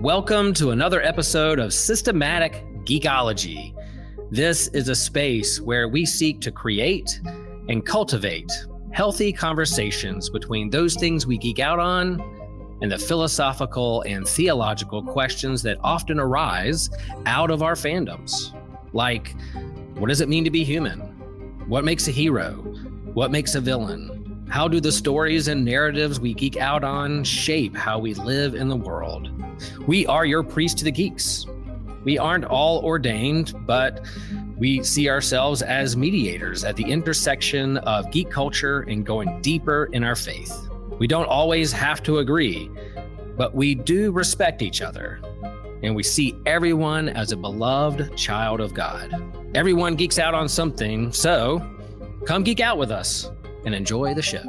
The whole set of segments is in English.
Welcome to another episode of Systematic Geekology. This is a space where we seek to create and cultivate healthy conversations between those things we geek out on and the philosophical and theological questions that often arise out of our fandoms. Like, what does it mean to be human? What makes a hero? What makes a villain? How do the stories and narratives we geek out on shape how we live in the world? We are your priest to the geeks. We aren't all ordained, but we see ourselves as mediators at the intersection of geek culture and going deeper in our faith. We don't always have to agree, but we do respect each other, and we see everyone as a beloved child of God. Everyone geeks out on something, so come geek out with us and enjoy the show.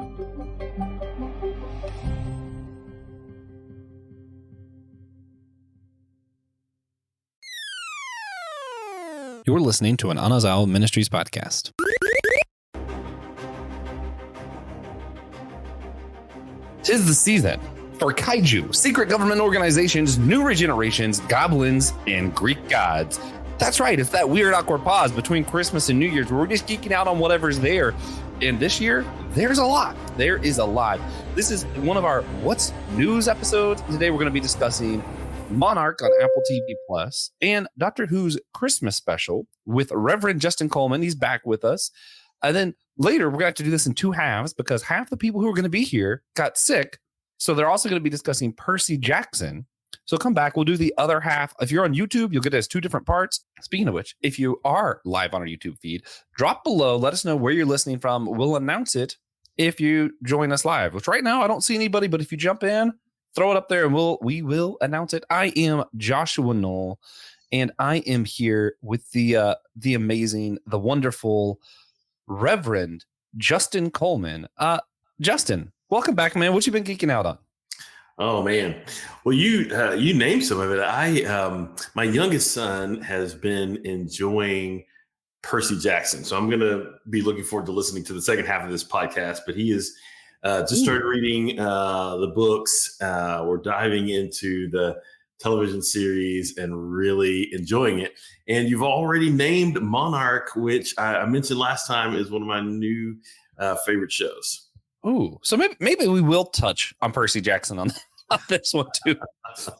You're listening to an Anazao Ministries podcast. 'Tis the season for kaiju, secret government organizations, new regenerations, goblins, and Greek gods. That's right, it's that weird awkward pause between Christmas and New Year's where we're just geeking out on whatever's there. And this year, there's a lot. There is a lot. This is one of our What's News episodes. Today we're going to be discussing Monarch on Apple TV Plus and Doctor Who's Christmas special with Rev Justin Coleman. He's back with us. And then later, we're going to have to do this in two halves because half the people who are going to be here got sick. So they're also going to be discussing Percy Jackson. So come back. We'll do the other half. If you're on YouTube, you'll get it as two different parts. Speaking of which, if you are live on our YouTube feed, drop below. Let us know where you're listening from. We'll announce it if you join us live, which right now I don't see anybody, but if you jump in, throw it up there and we will announce it. I am Joshua Noel, and I am here with the amazing, the wonderful Reverend Justin Coleman. Justin, welcome back, man. What you been geeking out on? Oh man, well you named some of it. My youngest son has been enjoying Percy Jackson, so I'm gonna be looking forward to listening to the second half of this podcast. But he is just started reading the books. We're diving into the television series and really enjoying it. And you've already named Monarch, which I mentioned last time is one of my new favorite shows. Ooh, so maybe we will touch on Percy Jackson on this one too.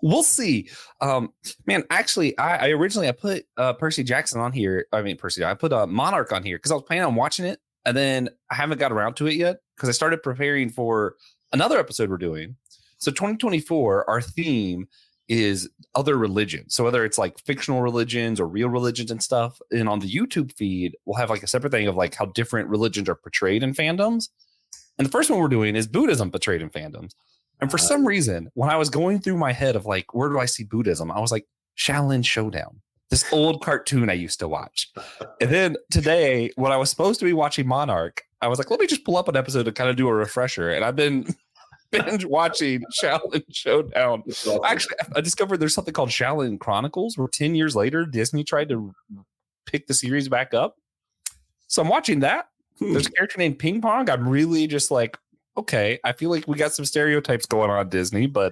We'll see. Man, actually, I originally put Percy Jackson on here. I put Monarch on here because I was planning on watching it, and then I haven't got around to it yet because I started preparing for another episode we're doing. So 2024, our theme is other religions. So whether it's like fictional religions or real religions and stuff, and on the YouTube feed, we'll have like a separate thing of like how different religions are portrayed in fandoms. And the first one we're doing is Buddhism portrayed in fandoms. And for some reason, when I was going through my head of like, where do I see Buddhism? I was like, Shaolin Showdown, this old cartoon I used to watch. And then today, when I was supposed to be watching Monarch, I was like, let me just pull up an episode to kind of do a refresher. And I've been binge watching Shaolin Showdown. Actually, I discovered there's something called Shaolin Chronicles, where 10 years later, Disney tried to pick the series back up. So I'm watching that. There's a character named Ping Pong. I'm really just like, okay, I feel like we got some stereotypes going on Disney, but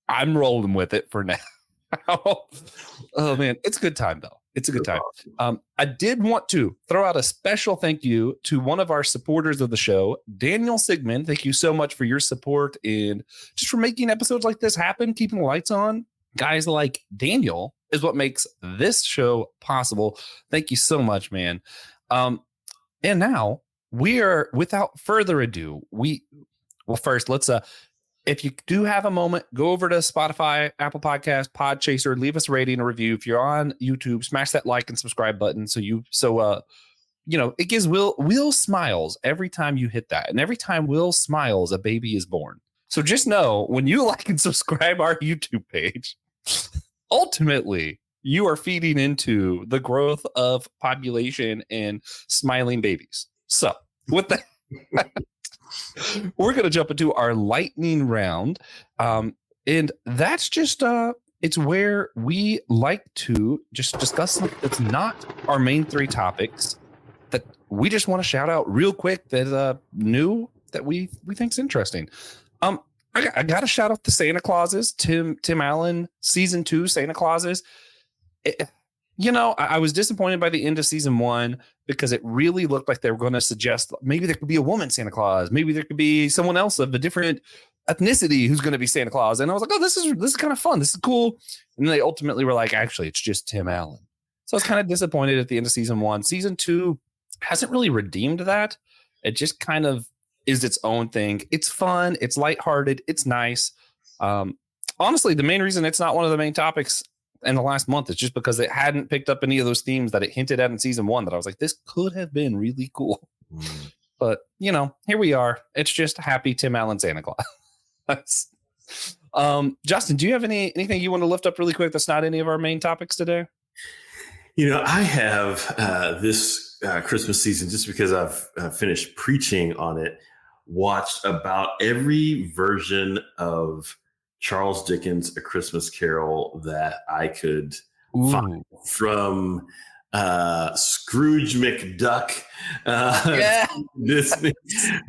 I'm rolling with it for now. Oh man, it's a good time though. It's a good time. I did want to throw out a special thank you to one of our supporters of the show, Daniel Sigmund. Thank you so much for your support and just for making episodes like this happen, keeping the lights on. Guys like Daniel is what makes this show possible. Thank you so much, man. And now we are, without further ado, first, let's, if you do have a moment, go over to Spotify, Apple Podcasts, Podchaser, leave us a rating and review. If you're on YouTube, smash that like and subscribe button. It gives Will smiles every time you hit that. And every time Will smiles, a baby is born. So just know when you like and subscribe our YouTube page, ultimately, you are feeding into the growth of population and smiling babies. So with that, we're going to jump into our lightning round. And that's just, it's where we like to just discuss something that's not our main three topics that we just want to shout out real quick that new that we think is interesting. I got to shout out the Santa Clauses, Tim Allen, season 2 Santa Clauses. I was disappointed by the end of season 1 because it really looked like they were going to suggest maybe there could be a woman Santa Claus, maybe there could be someone else of a different ethnicity who's going to be Santa Claus, and I was like, oh, this is kind of fun, this is cool. And then they ultimately were like, actually, it's just Tim Allen. So I was kind of disappointed at the end of season 1. Season 2 hasn't really redeemed that. It just kind of is its own thing. It's fun, it's lighthearted, it's nice. Honestly, the main reason it's not one of the main topics in the last month is just because it hadn't picked up any of those themes that it hinted at in season 1 that I was like, this could have been really cool. But here we are. It's just happy Tim Allen Santa Claus. Justin, do you have anything you want to lift up really quick that's not any of our main topics today? I have this Christmas season, just because I've finished preaching on it, watched about every version of Charles Dickens' A Christmas Carol that I could find, from Scrooge McDuck, Disney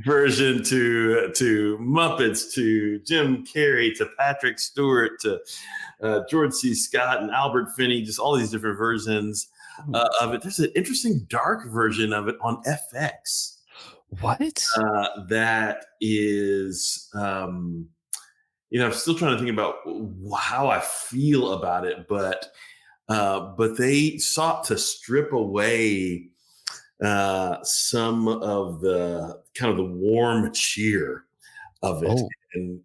version, to Muppets, to Jim Carrey, to Patrick Stewart, to George C. Scott and Albert Finney, just all these different versions of it. There's an interesting dark version of it on FX. What? That is, I'm still trying to think about how I feel about it, but they sought to strip away some of the kind of the warm cheer of it,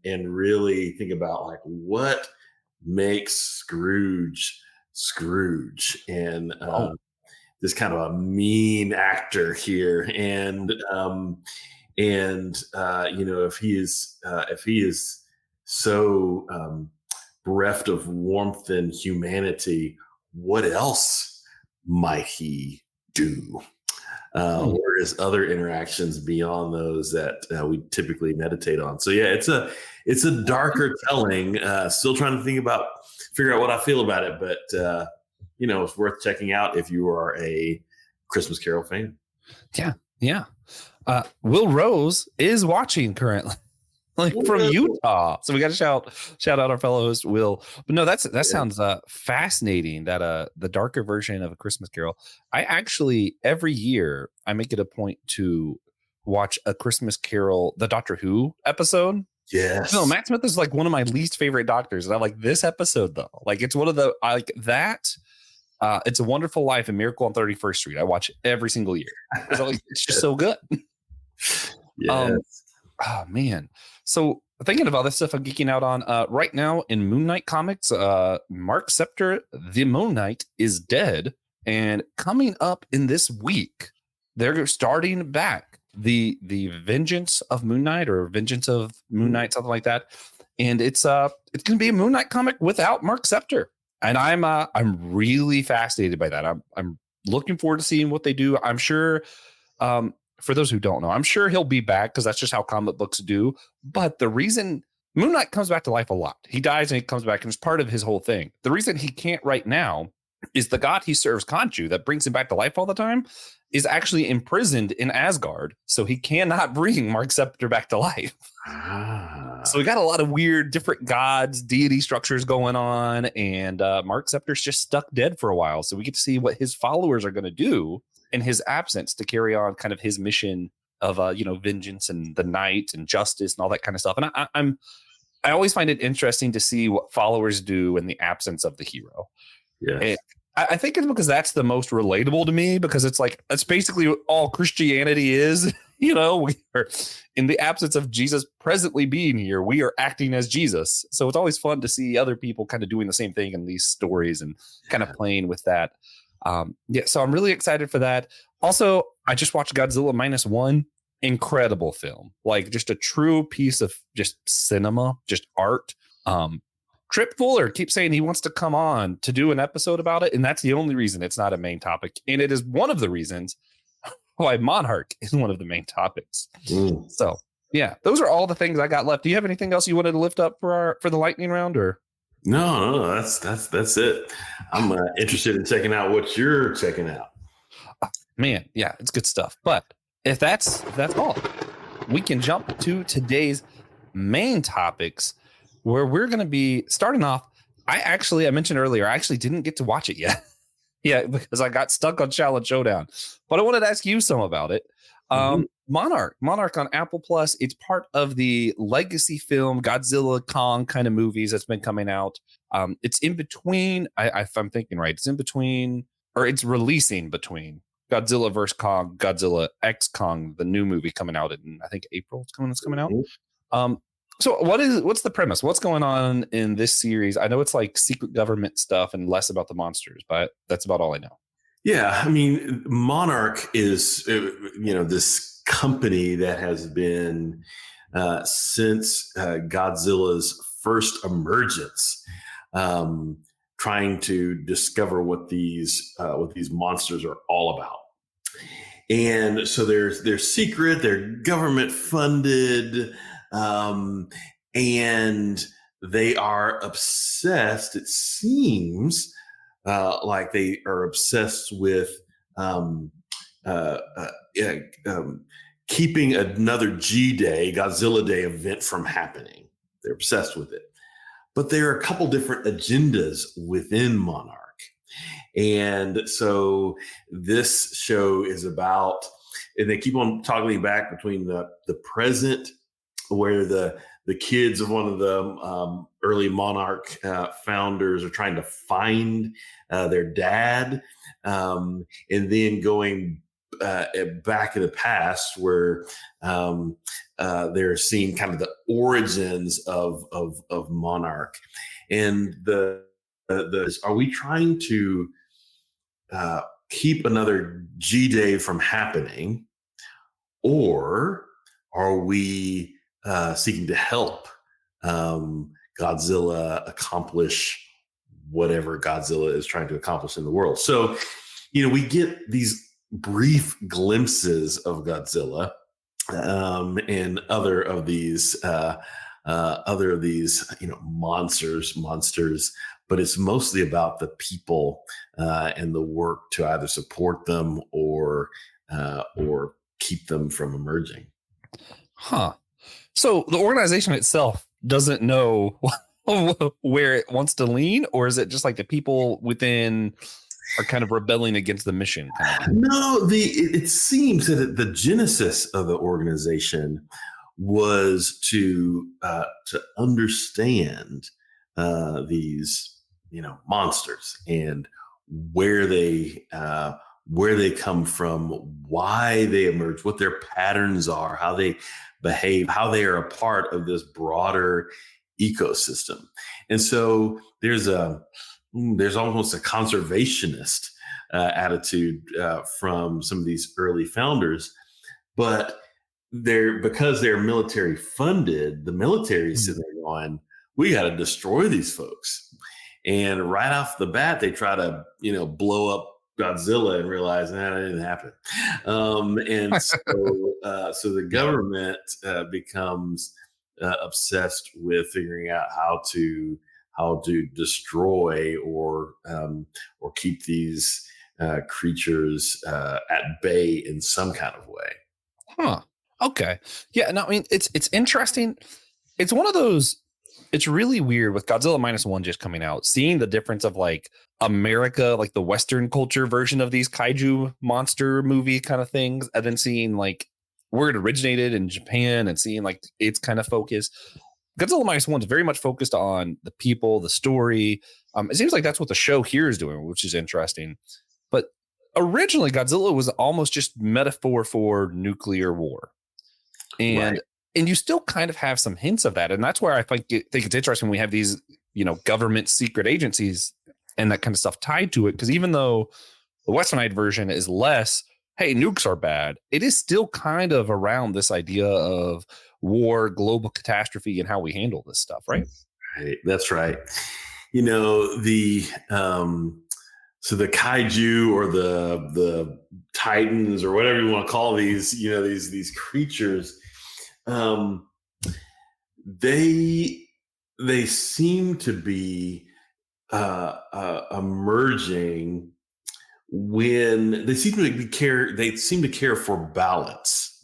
and really think about like what makes Scrooge, and this kind of a mean actor here, and if he is so bereft of warmth and humanity, what else might he do? Or his other interactions beyond those that we typically meditate on. So yeah, it's a darker telling. Still trying to figure out what I feel about it, but it's worth checking out if you are a Christmas Carol fan. Yeah. Will Rose is watching currently. From Utah, so we got to shout out our fellow host Will. But no, that sounds fascinating. That the darker version of A Christmas Carol. I actually every year I make it a point to watch A Christmas Carol, the Doctor Who episode. Yes. No, Matt Smith is like one of my least favorite doctors, and I like this episode though. Like it's one of the I like that. It's a Wonderful Life and Miracle on 31st Street. I watch every single year. So like, it's just so good. Yes. Oh man. So thinking about this stuff I'm geeking out on right now in Moon Knight comics, Mark Scepter, the Moon Knight, is dead. And coming up in this week, they're starting back the Vengeance of Moon Knight, or Vengeance of Moon Knight, something like that. And it's going to be a Moon Knight comic without Mark Scepter. And I'm really fascinated by that. I'm looking forward to seeing what they do. I'm sure for those who don't know, I'm sure he'll be back because that's just how comic books do. But the reason Moon Knight comes back to life a lot, he dies and he comes back, and it's part of his whole thing. The reason he can't right now is the god he serves, Khonshu, that brings him back to life all the time, is actually imprisoned in Asgard. So he cannot bring Mark Scepter back to life. So we got a lot of weird different gods, deity structures going on. And Mark Scepter's just stuck dead for a while. So we get to see what his followers are going to do in his absence to carry on kind of his mission of vengeance and the night and justice and all that kind of stuff. And I always find it interesting to see what followers do in the absence of the hero. Yeah, I think it's because that's the most relatable to me, because it's like that's basically all Christianity is. We are in the absence of Jesus presently being here, we are acting as Jesus. So it's always fun to see other people kind of doing the same thing in these stories and kind of playing with that. So I'm really excited for that. Also, I just watched Godzilla -1. Incredible film, like just a true piece of just cinema, just art. Trip Fuller keeps saying he wants to come on to do an episode about it, and that's the only reason it's not a main topic, and it is one of the reasons why Monarch is one of the main topics. So yeah, those are all the things I got left. Do you have anything else you wanted to lift up for the lightning round, or? No, that's it. I'm interested in checking out what you're checking out. Man, yeah, it's good stuff. But if that's all, we can jump to today's main topics where we're going to be starting off. I mentioned earlier, I actually didn't get to watch it yet. Yeah, because I got stuck on Challenge Showdown. But I wanted to ask you some about it. Monarch on Apple Plus. It's part of the legacy film Godzilla Kong kind of movies that's been coming out. It's in between. If I'm thinking right, it's in between, or it's releasing between Godzilla vs Kong, Godzilla X Kong, the new movie coming out in I think April. It's coming out. So what's the premise? What's going on in this series? I know it's like secret government stuff and less about the monsters, but that's about all I know. Yeah, I mean, Monarch is this company that has been since Godzilla's first emergence, trying to discover what these monsters are all about. And so they're secret, they're government funded, and they are obsessed. It seems like they are obsessed with keeping another G-Day, Godzilla Day event from happening. They're obsessed with it. But there are a couple different agendas within Monarch. And so this show is about, and they keep on toggling back between the present, where the kids of one of the early Monarch founders are trying to find their dad, and then going back in the past where they're seeing kind of the origins of Monarch. And are we trying to keep another G-Day from happening, or are we seeking to help Godzilla accomplish whatever Godzilla is trying to accomplish in the world? So, we get these brief glimpses of Godzilla and other of these monsters, but it's mostly about the people and the work to either support them or keep them from emerging. Huh. So the organization itself doesn't know where it wants to lean, or is it just like the people within are kind of rebelling against the mission? No, it seems that the genesis of the organization was to understand these monsters and where they come from, why they emerge, what their patterns are, how they behave, how they are a part of this broader ecosystem. And so there's almost a conservationist attitude from some of these early founders, but because they're military funded, the military is sitting there going, we got to destroy these folks. And right off the bat, they try to, blow up Godzilla and realize that didn't happen. And so the government becomes obsessed with figuring out how to destroy or keep these creatures at bay in some kind of way. Huh. Okay. Yeah. No, I mean, it's interesting. It's one of those. It's really weird with Godzilla -1 just coming out, seeing the difference of like America, like the Western culture version of these kaiju monster movie kind of things, and then seeing like where it originated in Japan and seeing like its kind of focus. Godzilla -1 is very much focused on the people, the story. It seems like that's what the show here is doing, which is interesting. But originally, Godzilla was almost just metaphor for nuclear war, and Right. And you still kind of have some hints of that. And that's where I think it's interesting when we have these, government secret agencies and that kind of stuff tied to it. Because even though the Westernized version is less, hey, nukes are bad, it is still kind of around this idea of war, global catastrophe, and how we handle this stuff, right? Right. That's right. So the kaiju or the titans or whatever you want to call these, these creatures, they seem to be emerging when they seem to care for balance,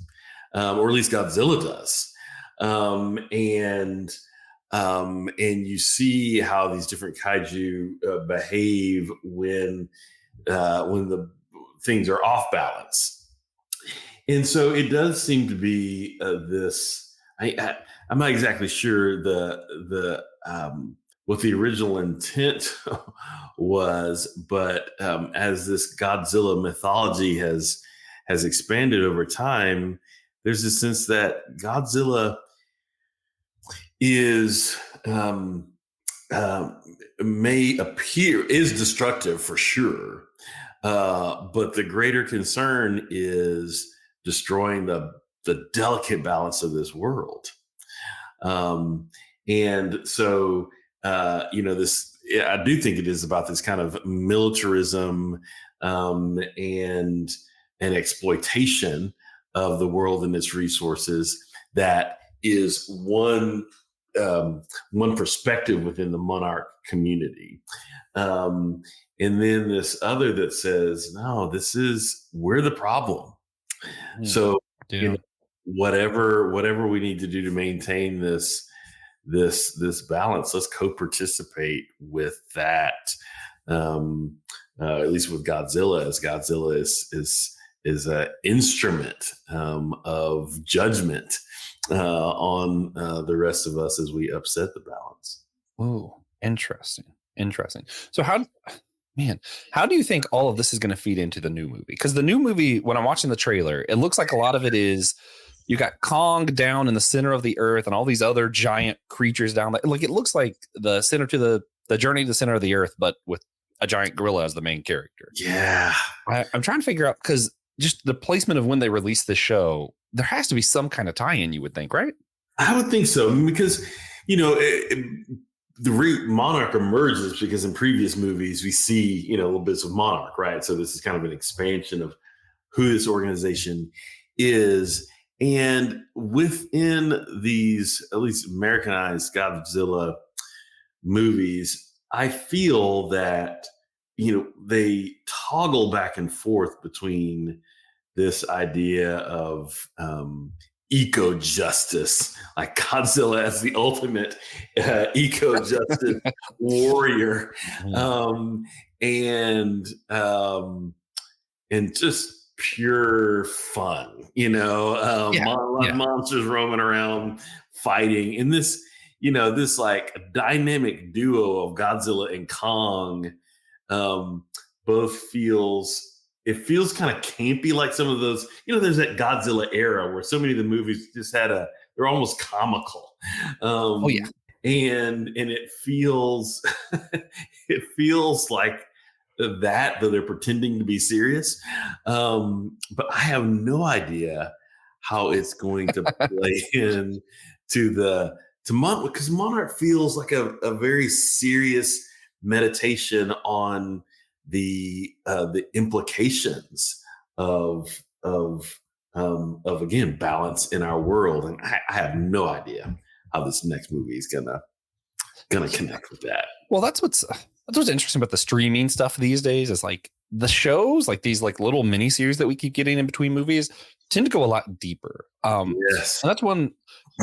or at least Godzilla does. And you see how these different kaiju behave when the things are off balance. And so it does seem to be this. I'm not exactly sure what the original intent was, but as this Godzilla mythology has expanded over time, there's a sense that Godzilla is is destructive for sure, but the greater concern is destroying the delicate balance of this world. And so this, I do think it is about this kind of militarism and exploitation of the world and its resources that is one perspective within the Monarch community. And then this other that says, no, we're the problem. So whatever we need to do to maintain this balance, let's co-participate with that. At least with Godzilla, as Godzilla is an instrument of judgment on the rest of us as we upset the balance. Oh, interesting. So how do you think all of this is going to feed into the new movie? Because the new movie, when I'm watching the trailer, it looks like a lot of it is you got Kong down in the center of the earth and all these other giant creatures down there. Like it looks like the journey to the center of the earth, but with a giant gorilla as the main character. Yeah. I'm trying to figure out, because just the placement of when they released the show, there has to be some kind of tie-in, you would think, right? I would think so, because, Monarch emerges because in previous movies we see, little bits of Monarch, right? So this is kind of an expansion of who this organization is. And within these, at least Americanized Godzilla movies, I feel that, they toggle back and forth between this idea of eco-justice, like Godzilla as the ultimate eco-justice warrior, and just pure fun, monsters roaming around fighting. And this, this like dynamic duo of Godzilla and Kong both feels kind of campy, like some of those, there's that Godzilla era where so many of the movies just they're almost comical. And it feels like that, though they're pretending to be serious. But I have no idea how it's going to play in to Monarch, because Monarch feels like a very serious meditation on the implications of again balance in our world, and I have no idea how this next movie is gonna connect with that. Well, that's what's interesting about the streaming stuff these days, is like the shows, like these like little mini series that we keep getting in between movies, tend to go a lot deeper. Yes, and that's one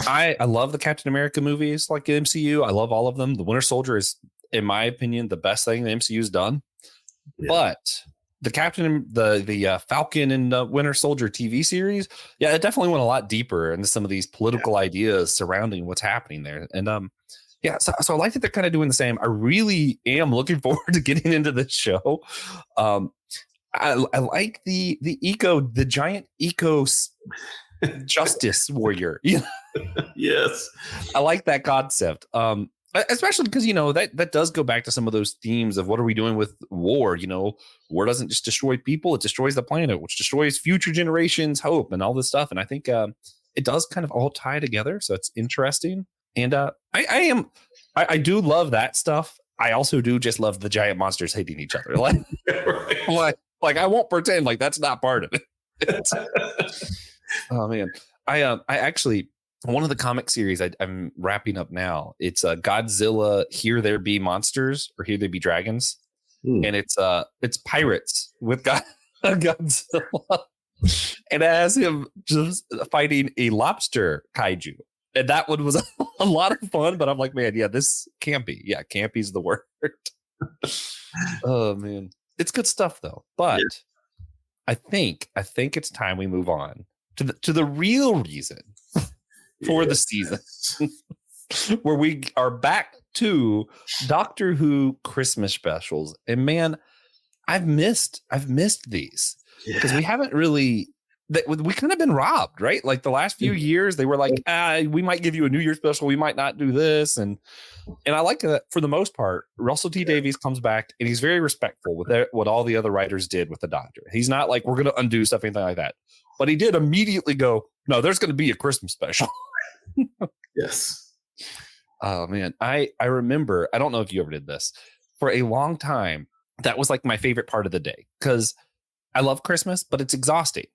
I love. The Captain America movies, like the MCU, I love all of them. The Winter Soldier is, in my opinion, the best thing the MCU's done. Yeah. But the Falcon and Winter Soldier TV series, it definitely went a lot deeper into some of these political ideas surrounding what's happening there. And so I like that they're kind of doing the same. I really am looking forward to getting into this show. I like the giant eco justice warrior. Yes, I like that concept. Especially because, that does go back to some of those themes of what are we doing with war? War doesn't just destroy people, it destroys the planet, which destroys future generations' hope and all this stuff. And I think it does kind of all tie together. So it's interesting. And I do love that stuff. I also do just love the giant monsters hating each other. Like I won't pretend like that's not part of it. Oh man. I actually, one of the comic series I'm wrapping up now, it's Godzilla Here There Be Monsters, or Here There Be Dragons. And it's pirates with Godzilla. And it has him just fighting a lobster kaiju. And that one was a lot of fun, but I'm like, man, yeah, this campy. Yeah, campy's the word. Oh man. It's good stuff though. But Yeah. I think it's time we move on to the real reason for the season. Where we are back to Doctor Who Christmas specials. And man, I've missed these because we haven't really we kind of been robbed, right? Like the last few years, they were like, we might give you a New Year's special, we might not do this. And I like that for the most part, Russell T Davies comes back and he's very respectful with what all the other writers did with the Doctor. He's not like, we're going to undo stuff, anything like that. But he did immediately go, no, there's going to be a Christmas special. Yes. Oh man, I remember, I don't know if you ever did this, for a long time, that was like my favorite part of the day because I love Christmas, but it's exhausting.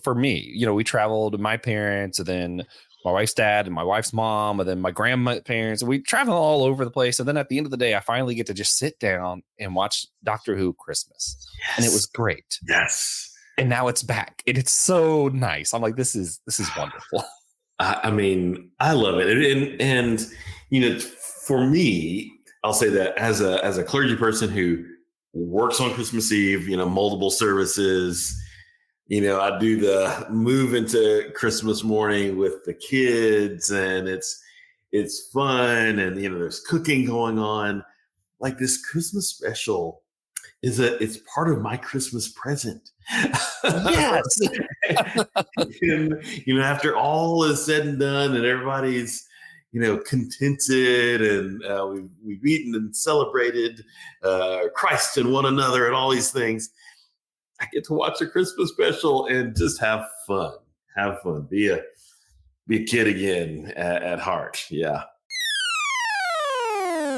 For me, we traveled with my parents and then my wife's dad and my wife's mom and then my grandma's parents. We travel all over the place. And then at the end of the day, I finally get to just sit down and watch Doctor Who Christmas. Yes. And it was great. Yes. And now it's back. And it's so nice. I'm like, this is wonderful. I mean, I love it. And for me, I'll say that as a clergy person who works on Christmas Eve, multiple services, I do the move into Christmas morning with the kids and it's fun. And, there's cooking going on. Like this Christmas special it's part of my Christmas present. Yes. And, after all is said and done and everybody's, contented and we've eaten and celebrated Christ and one another and all these things, I get to watch a Christmas special and just have fun. Be a kid again at heart. Yeah.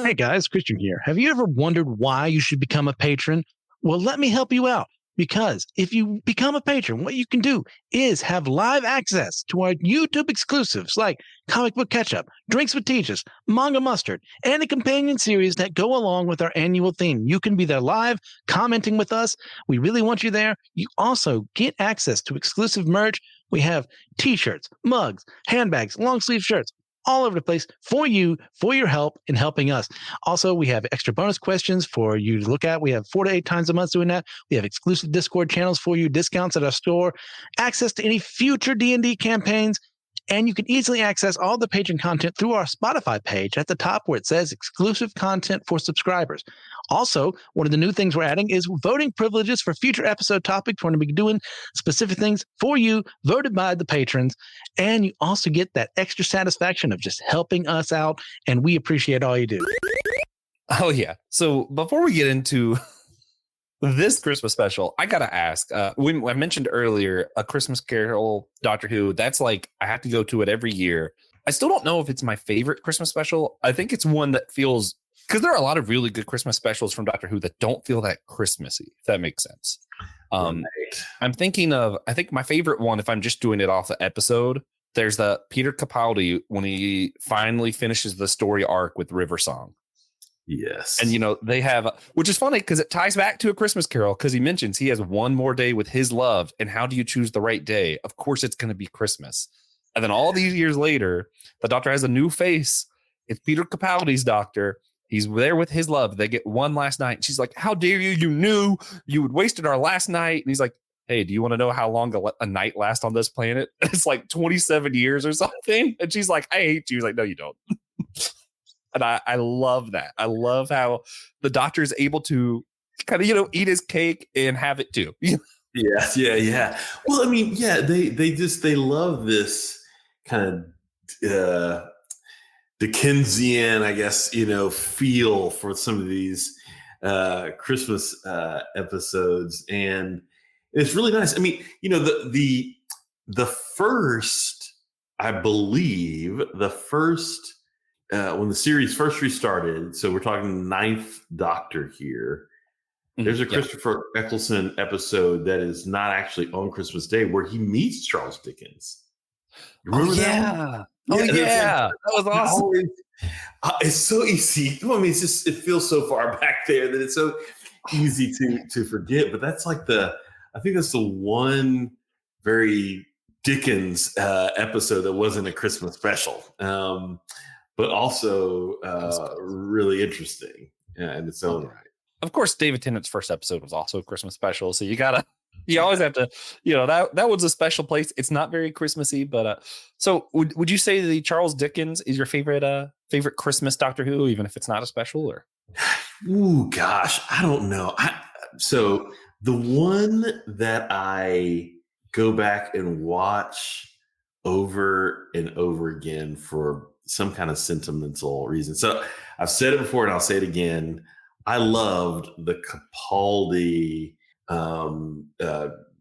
Hey guys, Christian here. Have you ever wondered why you should become a patron? Well, let me help you out. Because if you become a patron, what you can do is have live access to our YouTube exclusives like Comic Book Ketchup, Drinks with Teachers, Manga Mustard, and a companion series that go along with our annual theme. You can be there live, commenting with us. We really want you there. You also get access to exclusive merch. We have t-shirts, mugs, handbags, long sleeve shirts, all over the place for you, for your help in helping us. Also, we have extra bonus questions for you to look at. We have 4 to 8 times a month doing that. We have exclusive Discord channels for you, discounts at our store, access to any future D&D campaigns, and you can easily access all the patron content through our Spotify page at the top where it says exclusive content for subscribers. Also, one of the new things we're adding is voting privileges for future episode topics. We're going to be doing specific things for you, voted by the patrons. And you also get that extra satisfaction of just helping us out. And we appreciate all you do. Oh, yeah. So before we get into this Christmas special, I got to ask, I mentioned earlier, A Christmas Carol, Doctor Who, that's like, I have to go to it every year. I still don't know if it's my favorite Christmas special. I think it's one that feels, because there are a lot of really good Christmas specials from Doctor Who that don't feel that Christmassy, if that makes sense. Right. I'm thinking of, I think my favorite one, if I'm just doing it off the episode, there's the Peter Capaldi when he finally finishes the story arc with River Song. Yes. And, they have, which is funny because it ties back to A Christmas Carol because he mentions he has one more day with his love. And how do you choose the right day? Of course, it's going to be Christmas. And then all these years later, the Doctor has a new face. It's Peter Capaldi's Doctor. He's there with his love. They get one last night. And she's like, how dare you? You knew you had wasted our last night. And he's like, hey, do you want to know how long a night lasts on this planet? And it's like 27 years or something. And she's like, I hate you. He's like, no, you don't. And I love that. I love how the Doctor is able to kind of, eat his cake and have it too. Yeah. Well, I mean, yeah, they love this kind of Dickensian, I guess, feel for some of these Christmas episodes. And it's really nice. I mean, the first, I believe, when the series first restarted, so we're talking 9th Doctor here, there's a Christopher Eccleston episode that is not actually on Christmas Day where he meets Charles Dickens. You remember that? That was awesome. It's so easy. I mean, it feels so far back there that it's so easy to forget. But that's like I think that's the one very Dickens episode that wasn't a Christmas special, but also really interesting in its own right. Of course, David Tennant's first episode was also a Christmas special, so you always have to, that was a special place. It's not very Christmassy, but so would you say the Charles Dickens is your favorite Christmas Doctor Who, even if it's not a special? Or ooh, gosh, I don't know. So the one that I go back and watch over and over again for some kind of sentimental reason. So I've said it before and I'll say it again. I loved the Capaldi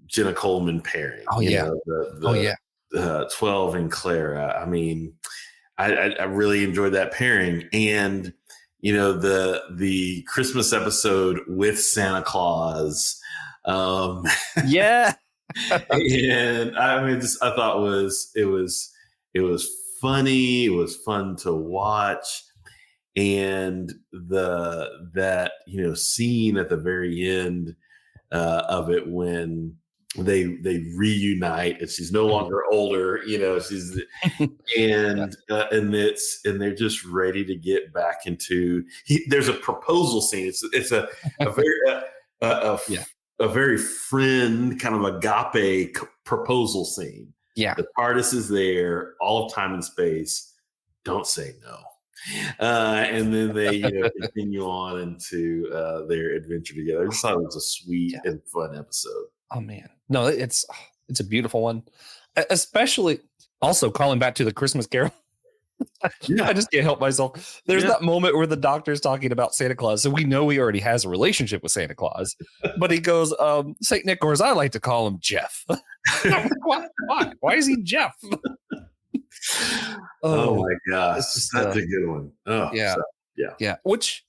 Jenna Coleman pairing. Oh yeah. The 12 and Clara. I mean, I really enjoyed that pairing. And the Christmas episode with Santa Claus. Yeah. And I mean, I thought it was funny. It was fun to watch. And that scene at the very end of it when they reunite and she's no longer older, she's and they're just ready to get back into. There's a proposal scene. It's a very a very friend kind of agape proposal scene. Yeah, the TARDIS is there, all of time and space. Don't say no. And then they continue on into their adventure together. I just thought it was a sweet and fun episode. Oh man, no, it's a beautiful one, especially also calling back to the Christmas Carol. I just can't help myself. There's that moment where the Doctor's talking about Santa Claus, so we know he already has a relationship with Santa Claus, but he goes, Saint Nick, or as I like to call him, Jeff. Why is he Jeff? Oh my gosh, that's a good one. Oh yeah. Which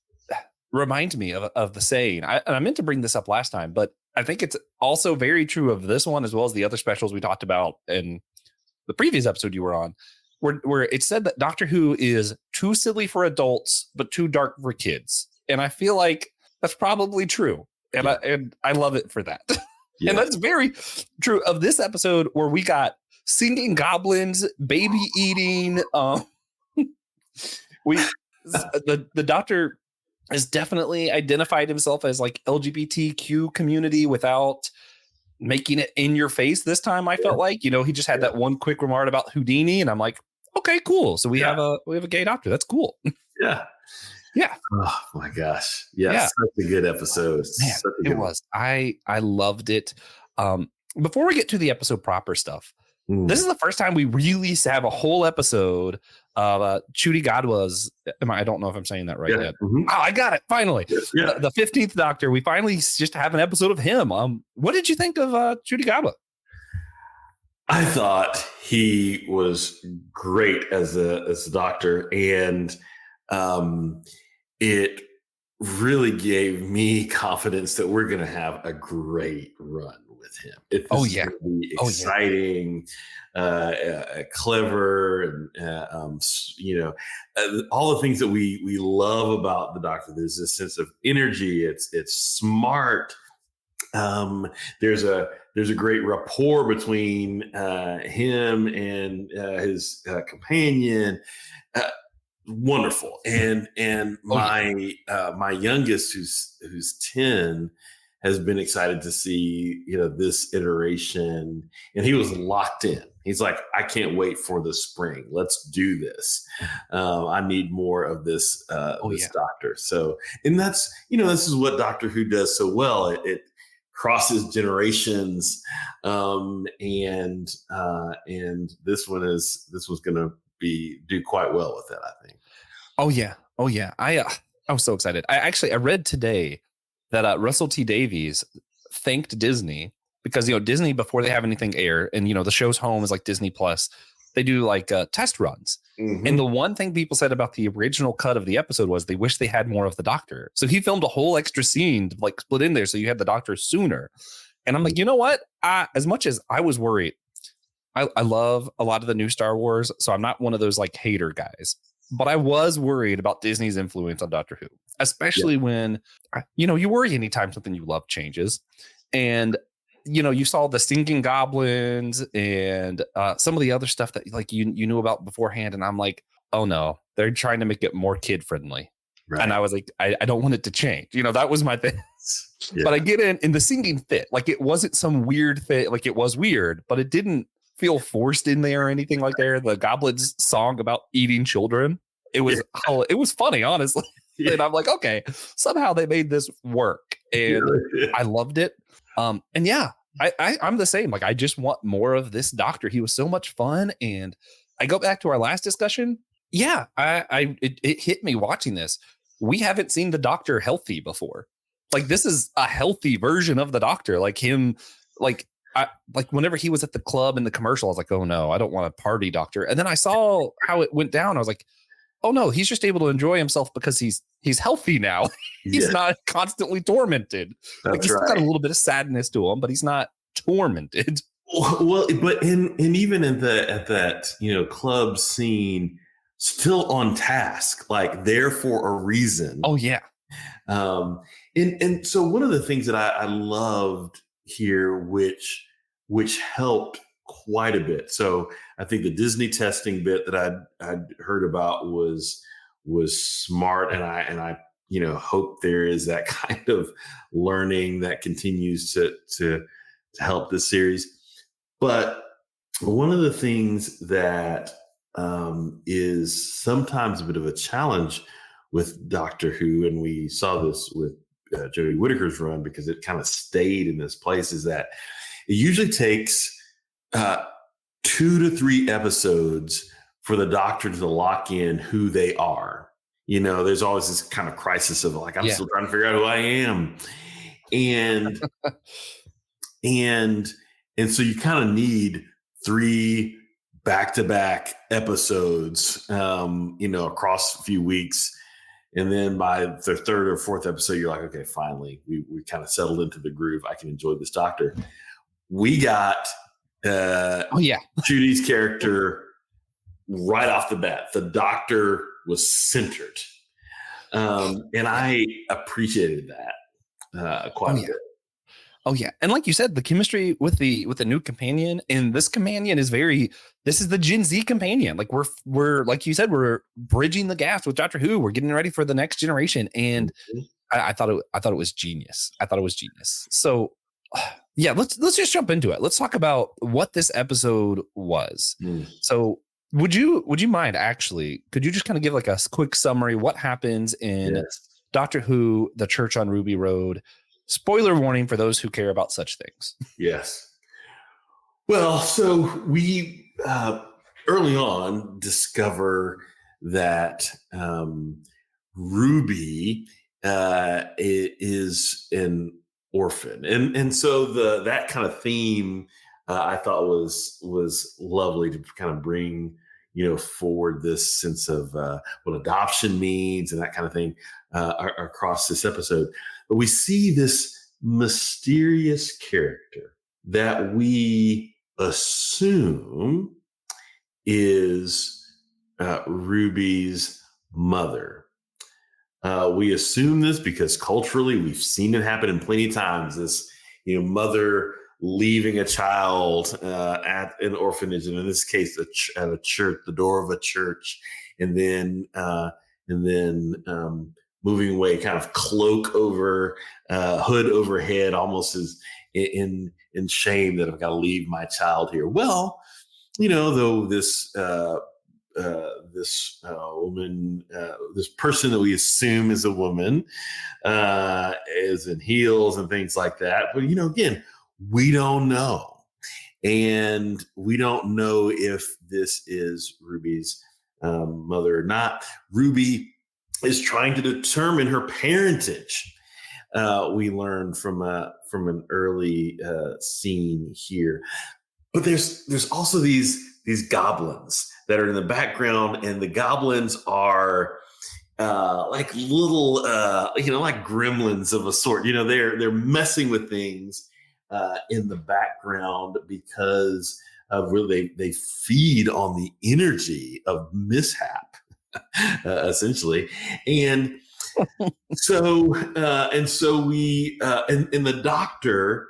reminds me of the saying. I meant to bring this up last time, but I think it's also very true of this one as well as the other specials we talked about in the previous episode you were on, where it said that Doctor Who is too silly for adults but too dark for kids, and I feel like that's probably true, and I love it for that. Yeah. And that's very true of this episode where we got singing goblins, baby eating. The Doctor has definitely identified himself as like LGBTQ community without making it in your face this time. I felt like, he just had that one quick remark about Houdini, and I'm like, okay, cool. So we have a gay doctor. That's cool. Yeah. Yeah. Oh my gosh. Yeah. Such a good episode. Man, it was. I loved it. Before we get to the episode proper stuff, this is the first time we really have a whole episode of Ncuti Gatwa's. I don't know if I'm saying that right yet. Mm-hmm. Oh, I got it finally. Yeah. The 15th Doctor. We finally just have an episode of him. What did you think of Ncuti Gatwa? I thought he was great as a Doctor, and it really gave me confidence that we're going to have a great run with him. It's really exciting, clever, and all the things that we love about the Doctor. There's this sense of energy. It's smart. There's a great rapport between him and his companion. Wonderful. And my youngest, who's 10, has been excited to see this iteration, and he was locked in. He's like, I can't wait for the spring. Let's do this. I need more of this Doctor. So, and that's this is what Doctor Who does so well. It crosses generations, and this one's going to do quite well with it, I think. Oh yeah. I was so excited. I read today that Russell T Davies thanked Disney because Disney, before they have anything air, and the show's home is like Disney Plus, they do like test runs. Mm-hmm. And the one thing people said about the original cut of the episode was they wish they had more of the Doctor. So he filmed a whole extra scene to like split in there so you had the Doctor sooner. And I'm like, you know what? As much as I was worried, I love a lot of the new Star Wars, so I'm not one of those like hater guys. But I was worried about Disney's influence on Doctor Who, especially when, you worry anytime something you love changes. And you saw the singing goblins and some of the other stuff that like you knew about beforehand. And I'm like, oh no, they're trying to make it more kid friendly. Right. And I was like, I don't want it to change. That was my thing. Yeah. But I get in the singing fit. Like it wasn't some weird fit. Like it was weird, but it didn't feel forced in there or anything like there. The goblins song about eating children. It was funny, honestly. Yeah. And I'm like, okay, somehow they made this work. And I loved it. And yeah, I'm the same. Like I just want more of this doctor. He was so much fun. And I go back to our last discussion. Yeah, it hit me watching this. We haven't seen the doctor healthy before. Like this is a healthy version of the doctor. Like him, like whenever he was at the club in the commercial, I was like, oh no, I don't want a party doctor. And then I saw how it went down. I was like, oh no, he's just able to enjoy himself because he's healthy now. He's not constantly tormented. Like he's got a little bit of sadness to him, but he's not tormented. Well, but and even at that club scene, still on task, like there for a reason. Oh yeah. And so one of the things that I loved here, which helped quite a bit. So I think the Disney testing bit that I'd heard about was smart, and I hope there is that kind of learning that continues to help this series. But one of the things that is sometimes a bit of a challenge with Doctor Who, and we saw this with Jodie Whittaker's run because it kind of stayed in this place, is that it usually takes 2 to 3 episodes for the Doctor to lock in who they are. There's always this kind of crisis of like, I'm still trying to figure out who I am. And and so you kind of need 3 back-to-back episodes, across a few weeks. And then by the 3rd or 4th episode, you're like, okay, finally, we kind of settled into the groove. I can enjoy this Doctor. We got Judy's character right off the bat. The Doctor was centered. And I appreciated that quite a bit. Oh yeah. And like you said, the chemistry with the new companion, and this companion is this is the Gen Z companion. Like we're like you said, we're bridging the gaps with Doctor Who. We're getting ready for the next generation. And I thought it was genius. So yeah, let's just jump into it. Let's talk about what this episode was. So would you mind actually, could you just kind of give like a quick summary? What happens in Doctor Who, The Church on Ruby Road? Spoiler warning for those who care about such things. Yes. Well, so we early on discover that Ruby is an orphan, and so that kind of theme I thought was lovely to kind of bring forward this sense of what adoption means and that kind of thing across this episode. But we see this mysterious character that we assume is Ruby's mother. We assume this because culturally we've seen it happen in plenty of times. This, mother leaving a child at an orphanage, and in this case, at a church, the door of a church, and then moving away, kind of cloak over, hood overhead, almost as in shame that I've got to leave my child here. Well, though this woman, this person that we assume is a woman, is in heels and things like that. But again, we don't know, and we don't know if this is Ruby's mother or not. Ruby is trying to determine her parentage. We learn from an early scene here, but there's also these goblins that are in the background, and the goblins are like little like gremlins of a sort. They're messing with things in the background because of really they feed on the energy of mishap. Essentially, and so we and the Doctor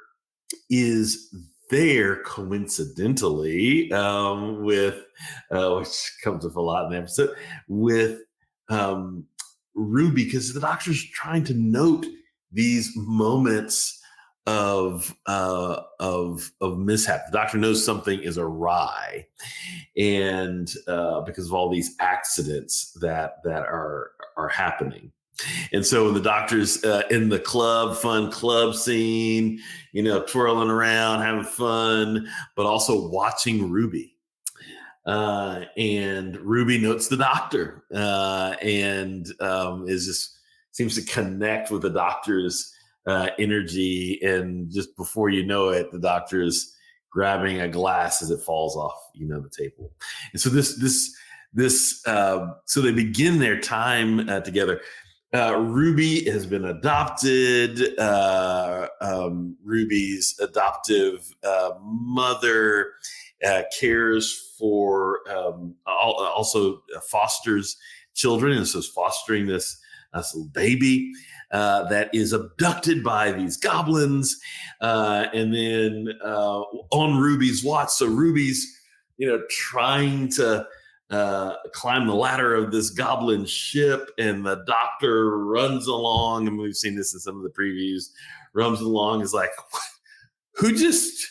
is there coincidentally with which comes up a lot in the episode with Ruby, because the doctor's trying to note these moments of mishap. The doctor knows something is awry, and because of all these accidents that are happening. And so when the doctor's in the fun club scene, twirling around, having fun, but also watching Ruby. And Ruby notes the doctor and seems to connect with the doctor's energy. And just before you know it, the doctor's grabbing a glass as it falls off, the table. And so so they begin their time together. Ruby has been adopted. Ruby's adoptive mother cares for, also fosters children, and so is fostering this little baby that is abducted by these goblins, and then on Ruby's watch. So Ruby's, trying to climb the ladder of this goblin ship, and the doctor runs along, and we've seen this in some of the previews, runs along, is like, who just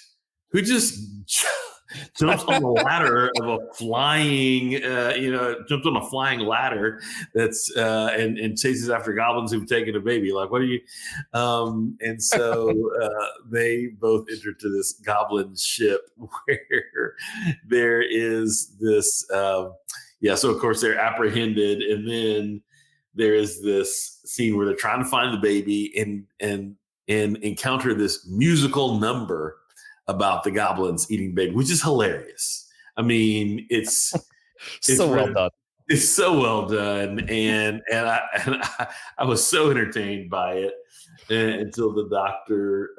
jumps on the ladder of a flying, jumps on a flying ladder that's and chases after goblins who've taken a baby. Like, what are you? And so they both enter to this goblin ship where there is this. So of course they're apprehended, and then there is this scene where they're trying to find the baby and encounter this musical number about the goblins eating baby, which is hilarious. I mean, it's so well done. It's so well done, and I was so entertained by it until the doctor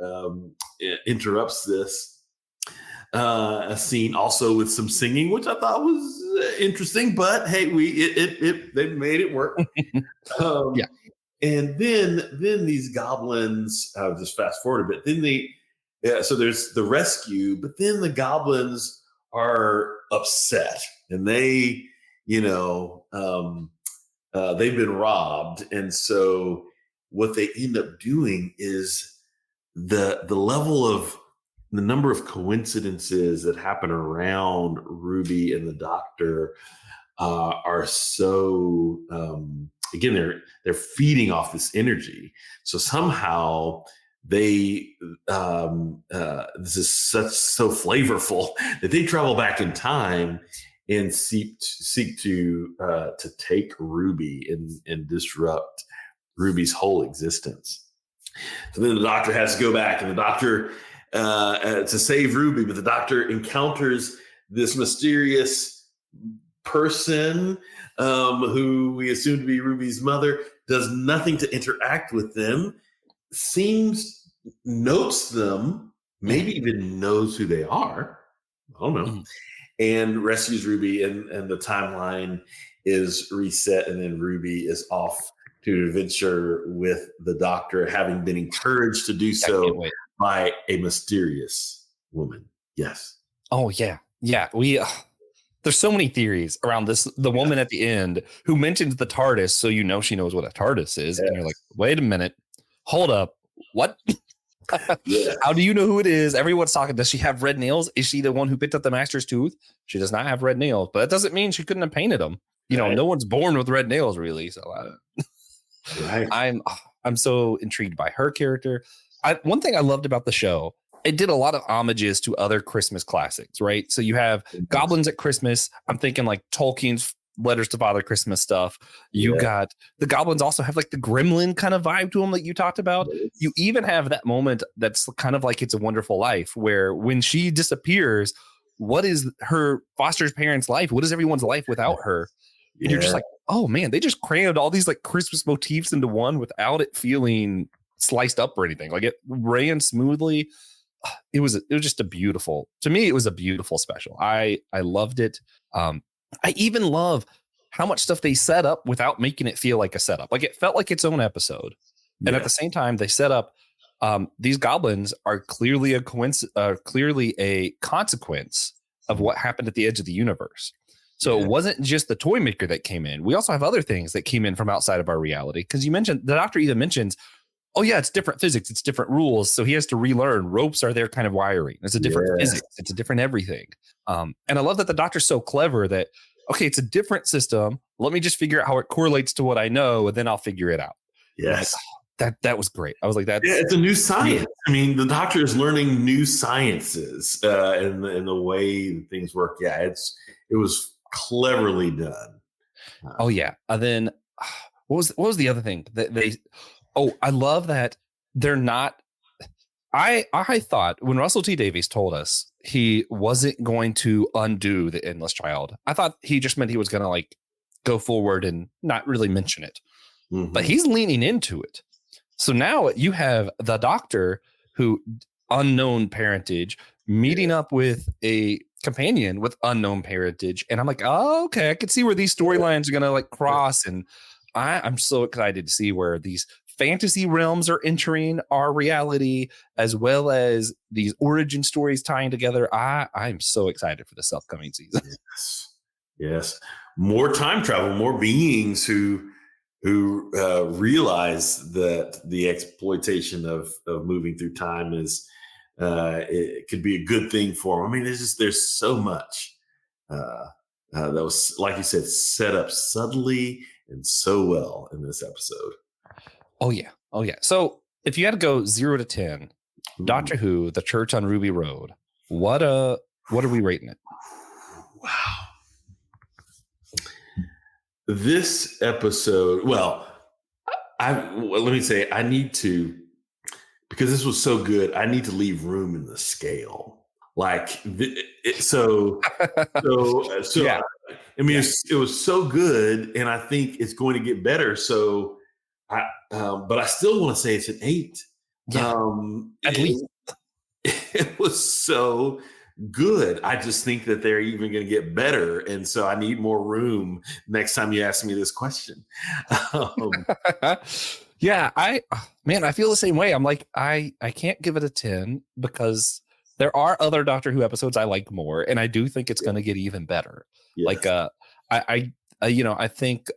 interrupts this a scene also with some singing, which I thought was interesting. But hey, they made it work. Yeah. And then these goblins. I'll just fast forward a bit. Then so there's the rescue, but then the goblins are upset, and they, they've been robbed. And so what they end up doing is the number of coincidences that happen around Ruby and the doctor are so, again, they're feeding off this energy. So somehow they this is so flavorful that they travel back in time and seek to take Ruby and disrupt Ruby's whole existence. So then the doctor has to go back, and the doctor to save Ruby, but the doctor encounters this mysterious person who we assume to be Ruby's mother, does nothing to interact with them, notes them, maybe even knows who they are. I don't know. And rescues Ruby, and the timeline is reset, and then Ruby is off to an adventure with the doctor, having been encouraged to do so by a mysterious woman. Yes. Oh yeah. Yeah. There's so many theories around this. The woman at the end who mentions the TARDIS, so she knows what a TARDIS is, and you're like, wait a minute, hold up, what? How do you know who it is? Everyone's talking. Does she have red nails? Is she the one who picked up the master's tooth? She does not have red nails, but that doesn't mean she couldn't have painted them. No one's born with red nails, really. So I'm so intrigued by her character. One thing I loved about the show, it did a lot of homages to other Christmas classics, right? So you have goblins at Christmas. I'm thinking like Tolkien's Letters to Father Christmas stuff. You got the goblins also have like the gremlin kind of vibe to them that you talked about. You even have that moment that's kind of like It's a Wonderful Life, where when she disappears, what is her foster parents' life? What is everyone's life without her? And you're just like, oh man, they just crammed all these like Christmas motifs into one without it feeling sliced up or anything. Like it ran smoothly. It was just a beautiful special. I loved it. I even love how much stuff they set up without making it feel like a setup. Like it felt like its own episode. And at the same time, they set up These goblins are clearly clearly a consequence of what happened at the edge of the universe. So it wasn't just the toy maker that came in. We also have other things that came in from outside of our reality. Because you mentioned, the doctor even mentions, oh yeah, it's different physics, it's different rules. So he has to relearn. Ropes are their kind of wiring. It's a different physics. It's a different everything. And I love that the doctor's so clever that, okay, it's a different system. Let me just figure out how it correlates to what I know, and then I'll figure it out. Yes. That was great. I was like, it's a new science. I mean, the doctor is learning new sciences in the way things work. Yeah, it was cleverly done. Oh yeah. And then what was the other thing that I love that they're not. I thought when Russell T Davies told us he wasn't going to undo the Endless Child, I thought he just meant he was going to like go forward and not really mention it. Mm-hmm. But he's leaning into it. So now you have the doctor who unknown parentage meeting up with a companion with unknown parentage. And I'm like, oh, okay, I can see where these storylines are going to like cross. And I'm so excited to see where these fantasy realms are entering our reality, as well as these origin stories tying together. I'm so excited for this upcoming season. Yes. More time travel, more beings who realize that the exploitation of moving through time is it could be a good thing for them. I mean, there's so much that was, like you said, set up subtly and so well in this episode. Oh yeah. So if you had to go 0 to 10, Doctor Who, The Church on Ruby Road, what are we rating it? Wow. This episode, let me say, I need to, because this was so good, I need to leave room in the scale. Like, so yeah. I mean, it was so good, and I think it's going to get better. So, but I still want to say it's an 8. Yeah, at least. It was so good. I just think that they're even going to get better. And so I need more room next time you ask me this question. Yeah, I feel the same way. I'm like, I can't give it a 10 because there are other Doctor Who episodes I like more. And I do think it's going to get even better. Yes. Like, I think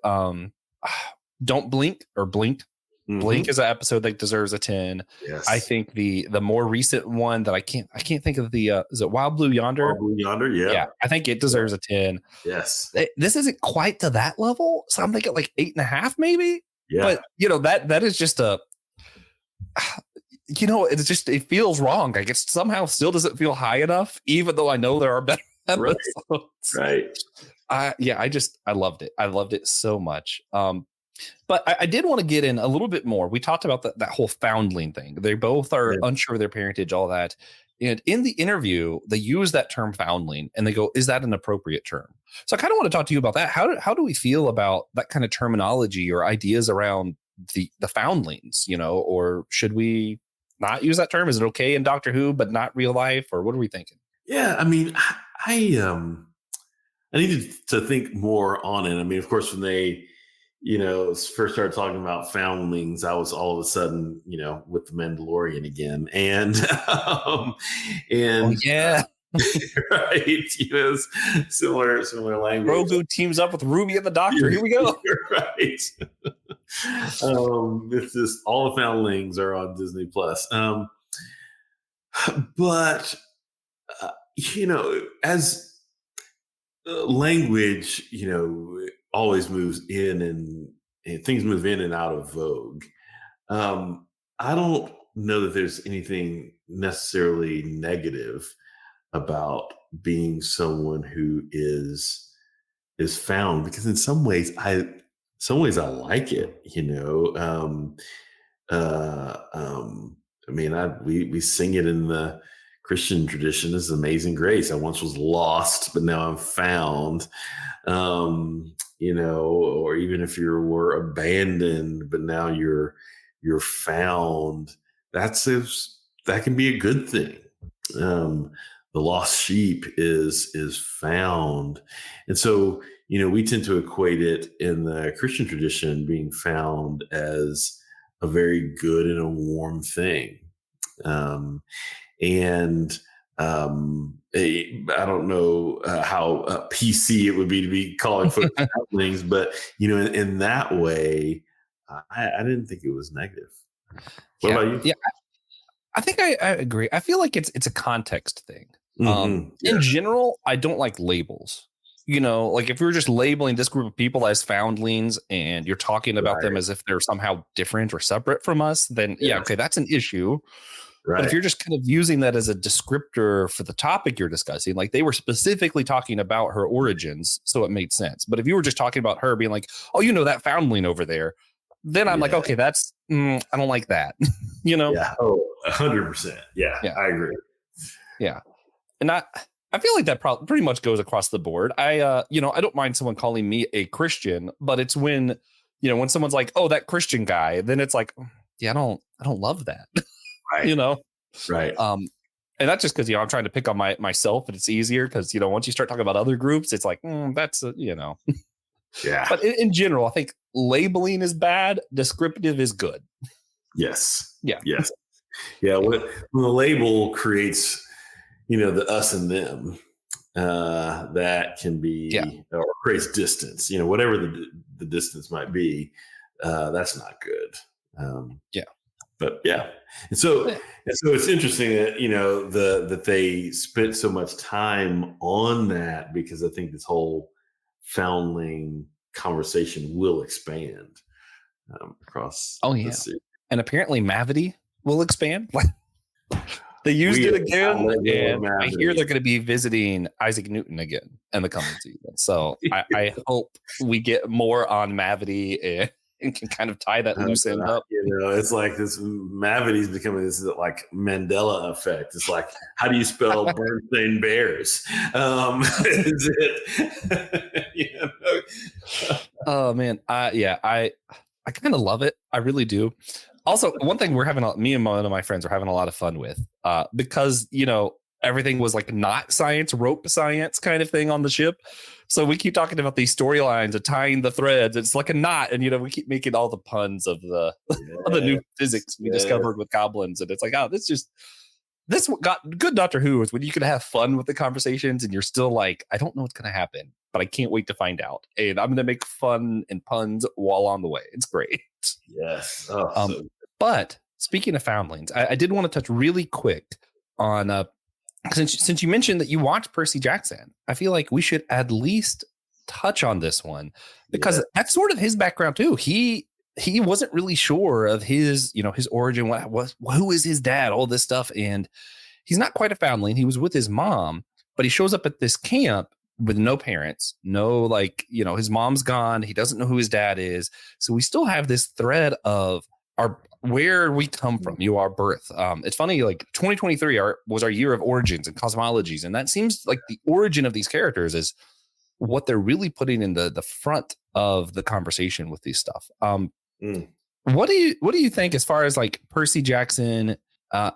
Don't Blink or Blink. Blink is an episode that deserves a 10. Yes. I think the more recent one that I can't think of the is it Wild Blue Yonder? Wild Blue Yonder, yeah. Yeah, I think it deserves a 10. Yes. This isn't quite to that level, so I'm thinking like 8.5 maybe. Yeah. But that is just it feels wrong. Like it somehow still doesn't feel high enough, even though I know there are better episodes. Right. I loved it. I loved it so much. But I did want to get in a little bit more. We talked about that whole foundling thing. They both are unsure of their parentage, all that. And in the interview, they use that term foundling and they go, is that an appropriate term? So I kind of want to talk to you about that. How do we feel about that kind of terminology or ideas around the foundlings, or should we not use that term? Is it okay in Doctor Who, but not real life? Or what are we thinking? Yeah, I mean, I needed to think more on it. I mean, of course, when they first started talking about foundlings, I was all of a sudden, with the Mandalorian again. And, yeah. Right. Similar language. Grogu teams up with Ruby and the Doctor. Here we go. Right. It's just all the foundlings are on Disney Plus. But, as language, always moves in and things move in and out of vogue. I don't know that there's anything necessarily negative about being someone who is found, because in some ways I like it, I mean, we sing it in the Christian tradition as Amazing Grace. I once was lost, but now I'm found. Or even if you were abandoned, but now you're found. That can be a good thing. The lost sheep is found, and so we tend to equate it in the Christian tradition, being found, as a very good and a warm thing. And I don't know how PC it would be to be calling folks foundlings, but in that way, I didn't think it was negative. What about you? Yeah, I think I agree. I feel like it's a context thing. Yeah. In general, I don't like labels. Like if we were just labeling this group of people as foundlings and you're talking about them as if they're somehow different or separate from us, then okay, that's an issue. But if you're just kind of using that as a descriptor for the topic you're discussing, like they were specifically talking about her origins, so it made sense. But if you were just talking about her being like, oh, that foundling over there, then I'm like, okay, that's I don't like that. Yeah. Oh, 100%. Yeah, I agree. Yeah. And I feel like that pretty much goes across the board. I don't mind someone calling me a Christian, but it's when someone's like, oh, that Christian guy, then it's like, yeah, I don't love that. Right. Right. And that's just because I'm trying to pick on myself, and it's easier because once you start talking about other groups, it's like that's Yeah. But in general, I think labeling is bad. Descriptive is good. Yes. Yeah. Yes. Yeah. When the label creates, the us and them, that can be or creates distance. Whatever the distance might be, that's not good. But and so it's interesting that that they spent so much time on that, because I think this whole foundling conversation will expand across. Oh yeah, and apparently Mavity will expand. They used it again, and I hear they're going to be visiting Isaac Newton again in the coming season. So I hope we get more on Mavity and can kind of tie that loose end up. It's like this Mavity's becoming this like Mandela effect. It's like, how do you spell Bernstein Bears? Is it? Oh man, I kind of love it. I really do. Also, one thing me and one of my friends are having a lot of fun with, because everything was like not science, rope science kind of thing on the ship. So we keep talking about these storylines of tying the threads. It's like a knot, and we keep making all the puns of the of the new physics we discovered with goblins, and it's like, oh, this got good. Doctor Who is when you can have fun with the conversations, and you're still like, I don't know what's going to happen, but I can't wait to find out, and I'm going to make fun and puns while on the way. It's great. Yes. But speaking of foundlings, I did want to touch really quick on since you mentioned that you watched Percy Jackson, I feel like we should at least touch on this one, because that's sort of his background too. He wasn't really sure of his origin, who is his dad, all this stuff, and he's not quite a foundling. He was with his mom, but he shows up at this camp with no parents, his mom's gone. He doesn't know who his dad is. So we still have this thread of where we come from, our birth. It's funny, like 2023 was our year of origins and cosmologies. And that seems like the origin of these characters is what they're really putting in the front of the conversation with these stuff. What do you think as far as like Percy Jackson?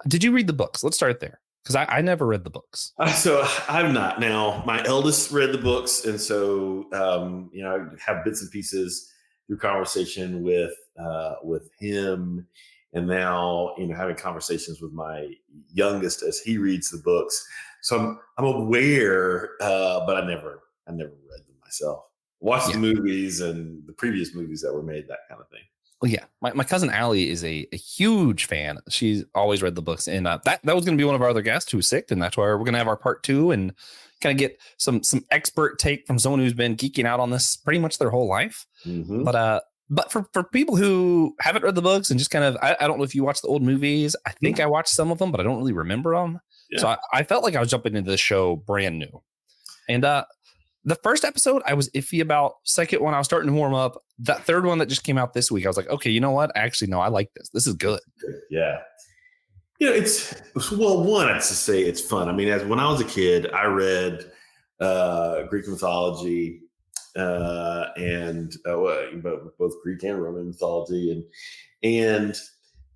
Did you read the books? Let's start there, because I never read the books. So I'm not. Now, my eldest read the books, and so I have bits and pieces through conversation with him, and now having conversations with my youngest as he reads the books. So I'm aware, but I never read them myself. Watched the movies and the previous movies that were made, that kind of thing. Well, yeah, my cousin Allie is a huge fan. She's always read the books, and that was going to be one of our other guests who's sick, and that's why we're going to have our part 2 and kind of get some expert take from someone who's been geeking out on this pretty much their whole life. Mm-hmm. But for people who haven't read the books and just kind of, I don't know if you watched the old movies. I think I watched some of them, but I don't really remember them. Yeah. So I felt like I was jumping into the show brand new. And the first episode, I was iffy about. Second one, I was starting to warm up. That third one that just came out this week, I was like, okay, you know what? Actually, no, I like this. This is good. Yeah. One, I should say it's fun. I mean, when I was a kid, I read Greek mythology, and both Greek and Roman mythology, and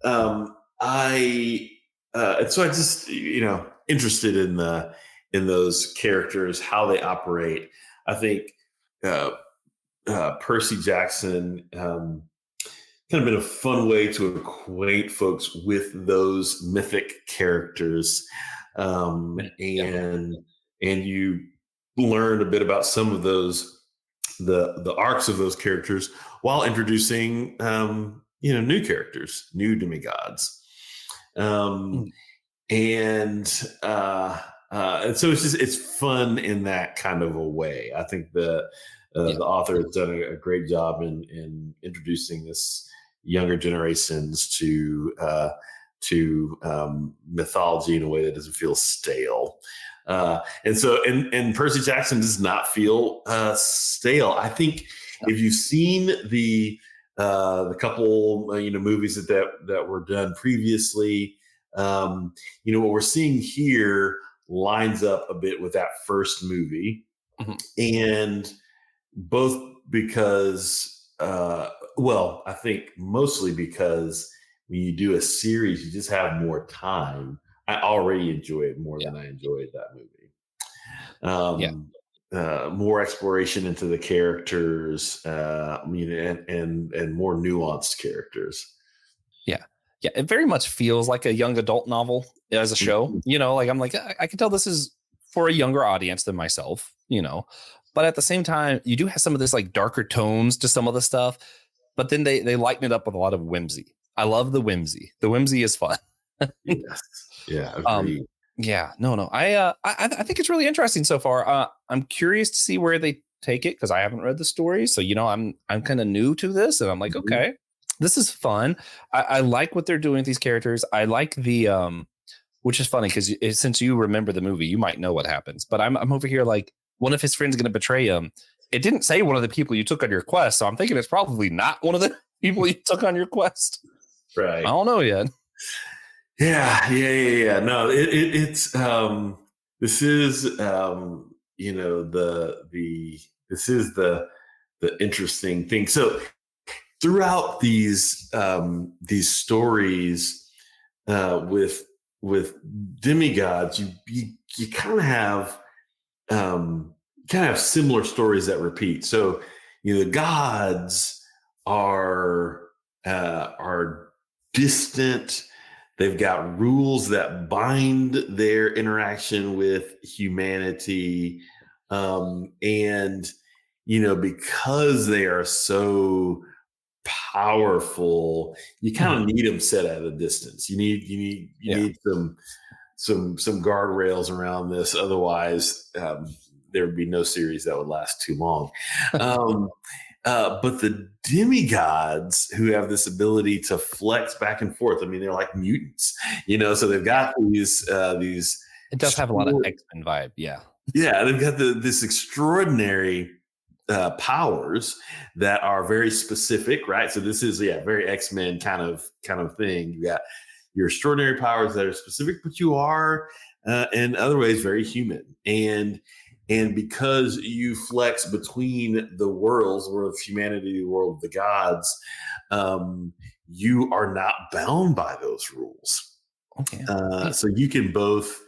so I just interested in those characters, how they operate. I think Percy Jackson kind of been a fun way to acquaint folks with those mythic characters, and you learn a bit about some of those the arcs of those characters while introducing new characters, new demigods, and so it's fun in that kind of a way. I think the author has done a great job in introducing this younger generations to mythology in a way that doesn't feel stale. And Percy Jackson does not feel stale. I think if you've seen the couple movies that were done previously, what we're seeing here lines up a bit with that first movie, and both because I think mostly because when you do a series, you just have more time. I already enjoy it more than I enjoyed that movie. More exploration into the characters, and more nuanced characters. Yeah, it very much feels like a young adult novel as a show. I'm like, I can tell this is for a younger audience than myself, but at the same time, you do have some of this like darker tones to some of the stuff, but then they lighten it up with a lot of whimsy. I love the whimsy. The whimsy is fun. Yes. Yeah. Agreed. No. I think it's really interesting so far. I'm curious to see where they take it because I haven't read the story. So, I'm kind of new to this, and I'm like, okay, this is fun. I like what they're doing with these characters. I like the which is funny because since you remember the movie, you might know what happens. But I'm over here like one of his friends going to betray him. It didn't say one of the people you took on your quest, so I'm thinking it's probably not one of the people you took on your quest. Right. I don't know yet. Yeah. No, it's this is this is the interesting thing. So throughout these stories with demigods, you kind of have similar stories that repeat. So the gods are distant. They've got rules that bind their interaction with humanity, and because they are so powerful, you kind of need them set at a distance. You need some guardrails around this. Otherwise, there would be no series that would last too long. But the demigods, who have this ability to flex back and forth, I mean, they're like mutants, so they've got these. It does have a lot of X-Men vibe. Yeah, they've got this extraordinary powers that are very specific, right? So this is very X-Men kind of thing. You got your extraordinary powers that are specific, but you are in other ways very human. And because you flex between the worlds, the world of humanity, the world of the gods, you are not bound by those rules. Okay. So you can both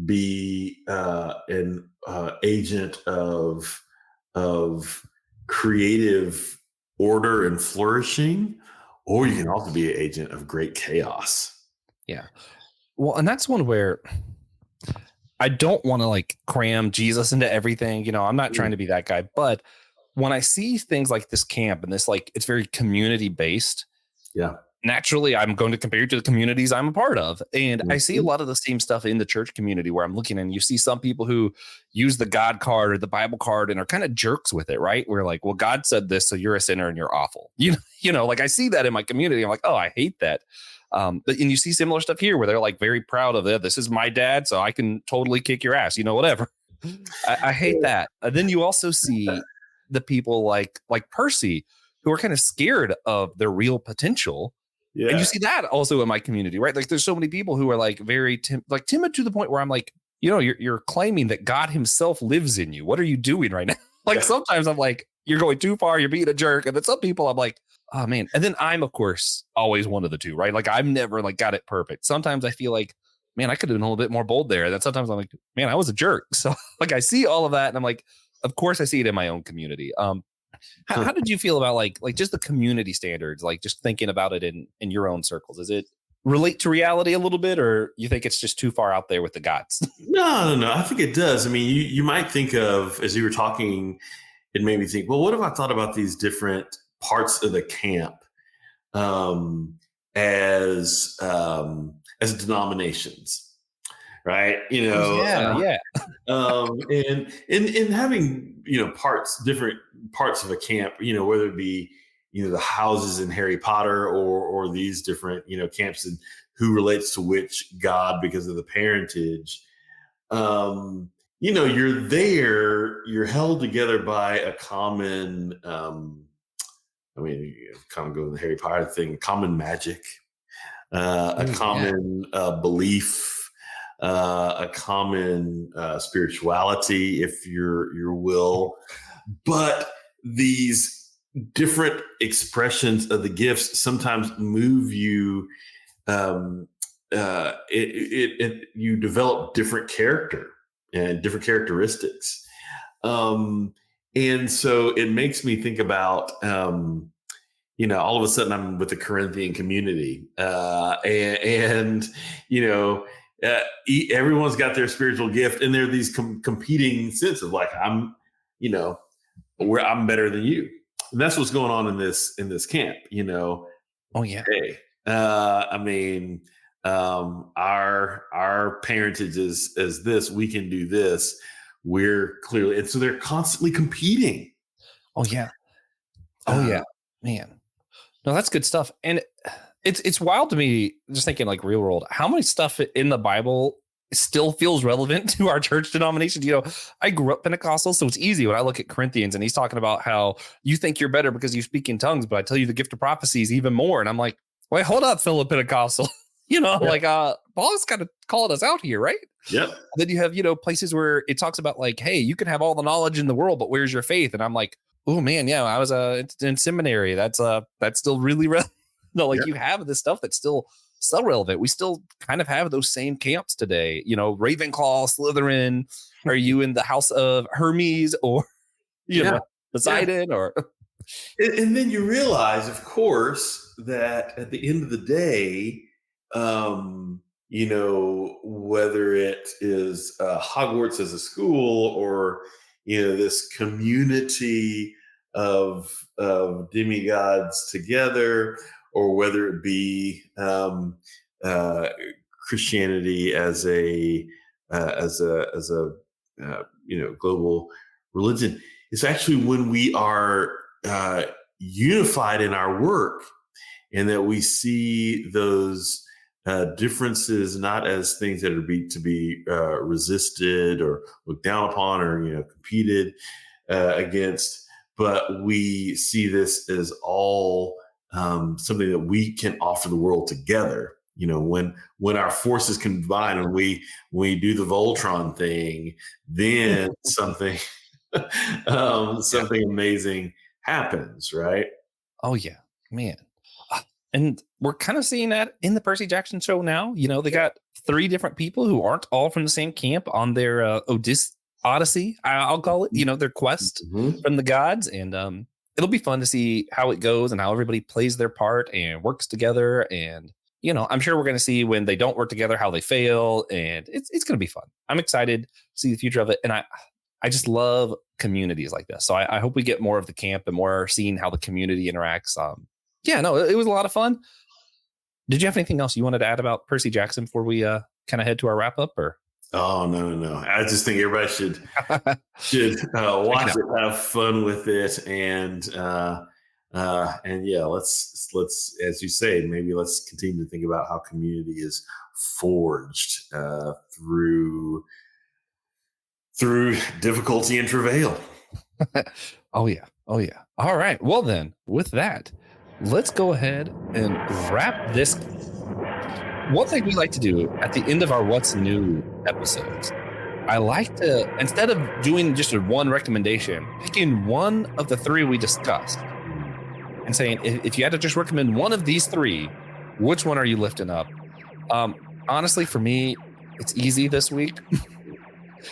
be an agent of creative order and flourishing, or you can also be an agent of great chaos. Yeah. Well, and that's one where I don't want to like cram Jesus into everything. I'm not trying to be that guy, but when I see things like this camp and this, like, it's very community based. Yeah. Naturally, I'm going to compare it to the communities I'm a part of. And I see a lot of the same stuff in the church community where I'm looking, and you see some people who use the God card or the Bible card and are kind of jerks with it, right? We're like, well, God said this, so you're a sinner and you're awful. Like I see that in my community. I'm like, oh, I hate that. And you see similar stuff here where they're like very proud of it. This is my dad, so I can totally kick your ass, whatever. I hate that. And then you also see the people like Percy who are kind of scared of their real potential. Yeah. And you see that also in my community, right? Like there's so many people who are like very timid to the point where I'm like, you're claiming that God himself lives in you. What are you doing right now? Sometimes I'm like, you're going too far. You're being a jerk. And then some people I'm like, oh man. And then I'm of course always one of the two, right? Like I've never got it perfect. Sometimes I feel like, man, I could have been a little bit more bold there. And then sometimes I'm like, man, I was a jerk. So I see all of that. And I'm like, of course I see it in my own community. How did you feel about like just the community standards, like just thinking about it in your own circles? Is it relate to reality a little bit, or you think it's just too far out there with the gods? No. I think it does. I mean, you might think of, as you were talking, it made me think, well, what if I thought about these different parts of the camp as denominations, right? And having different parts of a camp, whether it be the houses in Harry Potter or these different camps and who relates to which god because of the parentage. You're there, you're held together by a common kind of go to the Harry Potter thing, common magic, a common belief, a common spirituality, if your will. But these different expressions of the gifts sometimes move you. You develop different character and different characteristics. And so it makes me think about, all of a sudden I'm with the Corinthian community, everyone's got their spiritual gift, and there are these competing sense of like, I'm better than you. And that's what's going on in this camp, Oh yeah. Hey, our parentage is this, we can do this. We're clearly, and so they're constantly competing. Oh yeah. Man. No, that's good stuff. And it's wild to me just thinking like real world, how many stuff in the Bible still feels relevant to our church denomination. I grew up Pentecostal, so it's easy when I look at Corinthians and he's talking about how you think you're better because you speak in tongues, but I tell you the gift of prophecy is even more. And I'm like, wait, hold up, fellow Pentecostal. Paul's kind of calling us out here, right? Yep. Then you have, places where it talks about like, hey, you can have all the knowledge in the world, but where's your faith? And I'm like, oh man, yeah, I was in seminary. That's still really relevant. You have this stuff that's still relevant. We still kind of have those same camps today. Ravenclaw, Slytherin. Are you in the house of Hermes or Poseidon or? And then you realize, of course, that at the end of the day, whether it is Hogwarts as a school or this community of demigods together, or whether it be Christianity as a global religion, it's actually when we are unified in our work, and that we see those differences not as things that are to be resisted or looked down upon or competed against, but we see this as all something that we can offer the world together. When our forces combine and we do the Voltron thing, then something amazing happens, right? Oh yeah, man. And we're kind of seeing that in the Percy Jackson show now. They got 3 different people who aren't all from the same camp on their Odyssey, I'll call it, their quest from the gods. And it'll be fun to see how it goes and how everybody plays their part and works together. And, I'm sure we're going to see when they don't work together, how they fail. And it's going to be fun. I'm excited to see the future of it. And I just love communities like this. So I hope we get more of the camp and more seeing how the community interacts. It was a lot of fun. Did you have anything else you wanted to add about Percy Jackson before we kind of head to our wrap up? Or oh no, I just think everybody should watch it, have fun with it, and let's as you say, maybe let's continue to think about how community is forged through difficulty and travail. Oh yeah. All right. Well then, with that, let's go ahead and wrap this. One thing we like to do at the end of our What's New episodes, I like to, instead of doing just one recommendation, picking one of the 3 we discussed and saying, if you had to just recommend one of these 3, which one are you lifting up? Honestly, for me, it's easy this week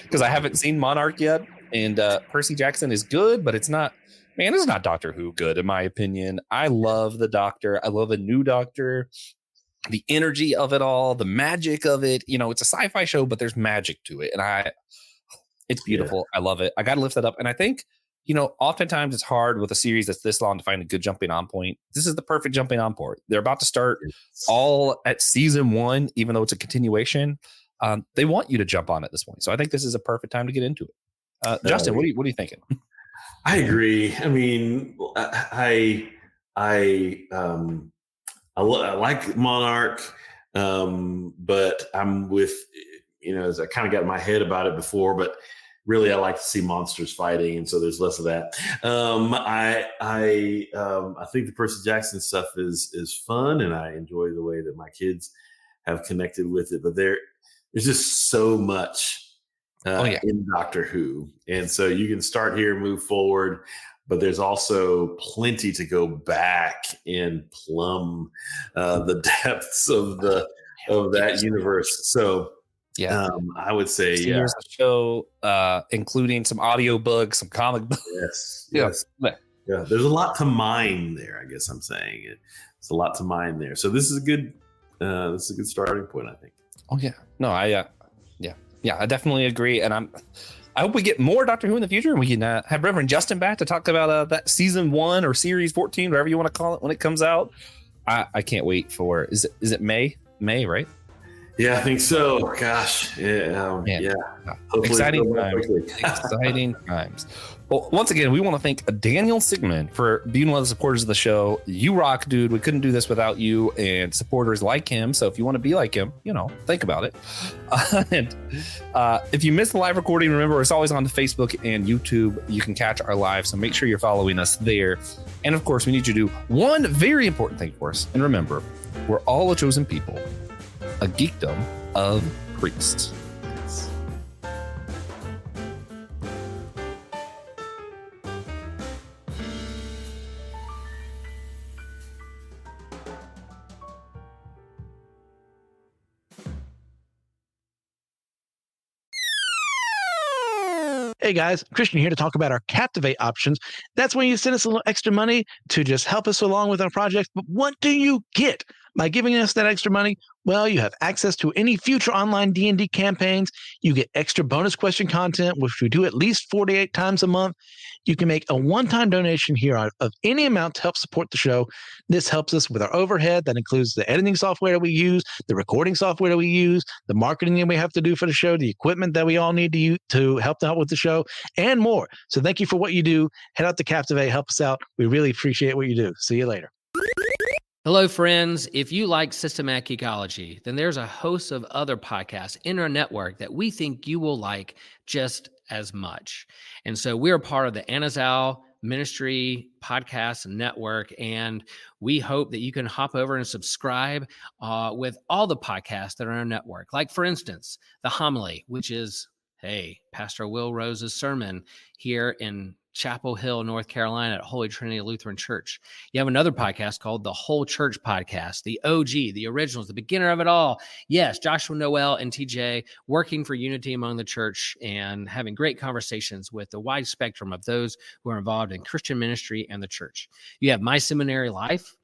because I haven't seen Monarch yet. And Percy Jackson is good, but it's not Man, this is not Doctor Who good, in my opinion. I love the Doctor. I love a new Doctor. The energy of it all, the magic of it. It's a sci-fi show, but there's magic to it. And it's beautiful. I love it. I got to lift that up. And I think, oftentimes it's hard with a series that's this long to find a good jumping on point. This is the perfect jumping on point. They're about to start all at season 1, even though it's a continuation. They want you to jump on at this point. So I think this is a perft time to get into it. Justin, what are you thinking? I agree. I mean, I like Monarch, but I'm with, as I kind of got in my head about it before, but really I like to see monsters fighting. And so there's less of that. I think the Percy Jackson stuff is fun, and I enjoy the way that my kids have connected with it, but there's just so much in Doctor Who. And so you can start here and move forward, but there's also plenty to go back and plumb the depths of that universe. So I would say, here's a show, including some audio books, some comic books. Yes. There's a lot to mine there. I guess I'm saying it's a lot to mine there. So this is a good starting point, I think. Oh yeah, no, I definitely agree, and I hope we get more Doctor Who in the future, and we can have Reverend Justin back to talk about that season 1 or series 14, whatever you want to call it, when it comes out. I can't wait for. Is it May? May, right? Yeah, I think so. Gosh, yeah. Exciting times. Exciting times. Well, once again, we want to thank Daniel Sigmund for being one of the supporters of the show. You rock, dude. We couldn't do this without you and supporters like him. So if you want to be like him, think about it. And if you missed the live recording, remember, it's always on the Facebook and YouTube. You can catch our live. So make sure you're following us there. And of course, we need you to do one very important thing for us. And remember, we're all a chosen people, a geekdom of priests. Hey guys, Christian here to talk about our Captivate options. That's when you send us a little extra money to just help us along with our projects. But what do you get by giving us that extra money? Well, you have access to any future online D&D campaigns. You get extra bonus question content, which we do at least 48 times a month. You can make a one-time donation here of any amount to help support the show. This helps us with our overhead. That includes the editing software that we use, the recording software that we use, the marketing that we have to do for the show, the equipment that we all need to use to help out with the show, and more. So thank you for what you do. Head out to Captivate, help us out. We really appreciate what you do. See you later. Hello, friends. If you like systematic ecology, then there's a host of other podcasts in our network that we think you will like just as much. And so we're part of the Anazal Ministry Podcast Network, and we hope that you can hop over and subscribe with all the podcasts that are on our network. Like, for instance, The Homily, which is, Pastor Will Rose's sermon here in Chapel Hill, North Carolina at Holy Trinity Lutheran Church. You have another podcast called The Whole Church Podcast, the OG, the originals, the beginner of it all. Yes, Joshua, Noel, and TJ working for unity among the church and having great conversations with the wide spectrum of those who are involved in Christian ministry and the church. You have My Seminary Life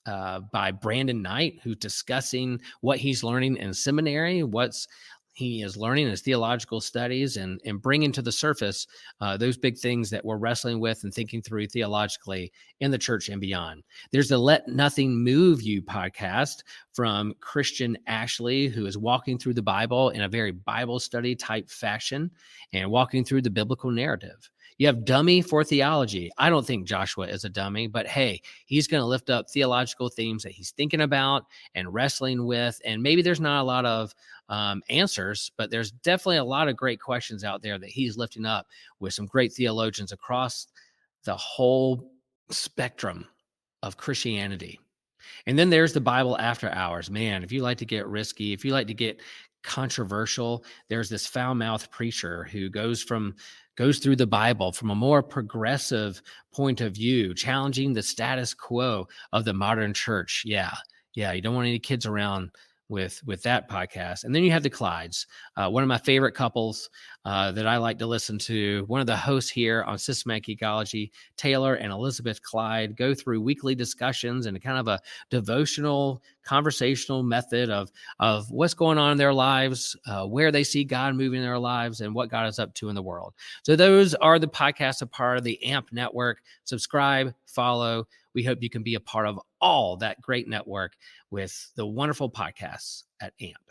by Brandon Knight, who's discussing what he's learning in seminary, he is learning his theological studies and bringing to the surface those big things that we're wrestling with and thinking through theologically in the church and beyond. There's the Let Nothing Move You podcast from Christian Ashley, who is walking through the Bible in a very Bible study type fashion and walking through the biblical narrative. You have Dummy for Theology. I don't think Joshua is a dummy, but hey, he's going to lift up theological themes that he's thinking about and wrestling with. And maybe there's not a lot of answers, but there's definitely a lot of great questions out there that he's lifting up with some great theologians across the whole spectrum of Christianity. And then there's the Bible After Hours. Man, if you like to get risky, if you like to get controversial, there's this foul-mouthed preacher who goes through the Bible from a more progressive point of view, challenging the status quo of the modern church. Yeah. You don't want any kids around with that podcast. And then you have the Clydes, one of my favorite couples that I like to listen to. One of the hosts here on Systematic Geekology, Taylor and Elizabeth Clyde, go through weekly discussions and kind of a devotional, conversational method of what's going on in their lives, where they see God moving in their lives, and what God is up to in the world. So those are the podcasts, a part of the AMP network. Subscribe, follow. We hope you can be a part of all that great network with the wonderful podcasts at AMP.